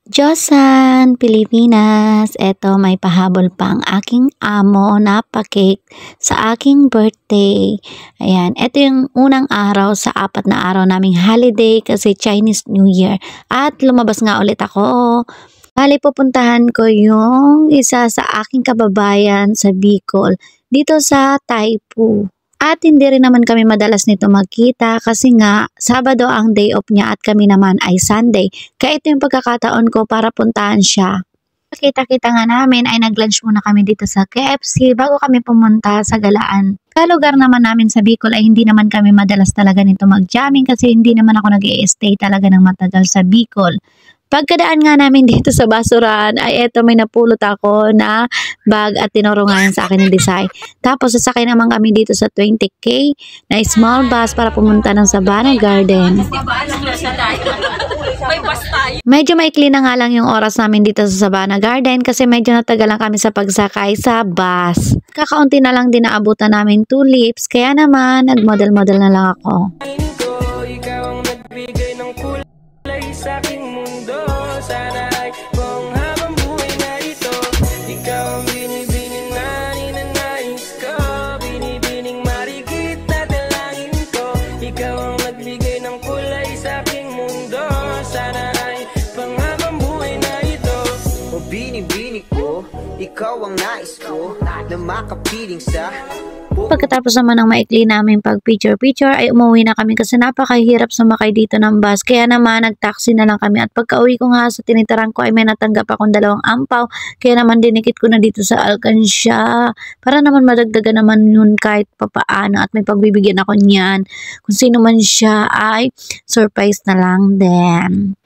Diyosan, Pilipinas, eto may pahabol pa ang aking amo na pa-cake sa aking birthday. Ayan, eto yung unang araw sa 4 na araw naming holiday kasi Chinese New Year. At lumabas nga ulit ako. Bali, pupuntahan ko yung isa sa aking kababayan sa Bicol, dito sa Taipu. At hindi rin naman kami madalas nito magkita kasi nga Sabado ang day off niya at kami naman ay Sunday. Kaya ito yung pagkakataon ko para puntahan siya. Kita-kita nga namin ay nag-lunch muna kami dito sa KFC bago kami pumunta sa galaan. Sa lugar naman namin sa Bicol ay hindi naman kami madalas talaga nito mag-jamming kasi hindi naman ako nag-i-stay talaga ng matagal sa Bicol. Pagkadaan nga namin dito sa basurahan ay eto may napulot ako na bag at tinuro nga yan sa akin ng design. Tapos sasakay naman kami dito sa 20K na small bus para pumunta ng Sabana Garden. Medyo maikli na nga lang yung oras namin dito sa Sabana Garden kasi medyo natagalan kami sa pagsakay sa bus. Kakaunti na lang din naabutan namin tulips kaya naman nagmodel-model na lang ako. Sa aking mundo, sana ay kung habang buhay na ito, ikaw ang binibining na ninanais ko, binibining marigit na dalangin ko, ikaw ang nagbigay ng kulay sa aking mundo, sana ay pang habang buhay na ito. O binibining ko, ikaw ang nais ko, na makapiling sa Pagkatapos naman ng maikli namin pag picture-picture ay umuwi na kami kasi napakahirap sumakay dito ng bus. Kaya naman nag-taxi na lang kami at pagka-uwi ko nga sa tinitirahan ko ay may natanggap akong 2 ampaw. Kaya naman dinikit ko na dito sa alkansya para naman madagdagan naman yun kahit papaano at may pagbibigyan ako niyan. Kung sino man siya ay surprise na lang din.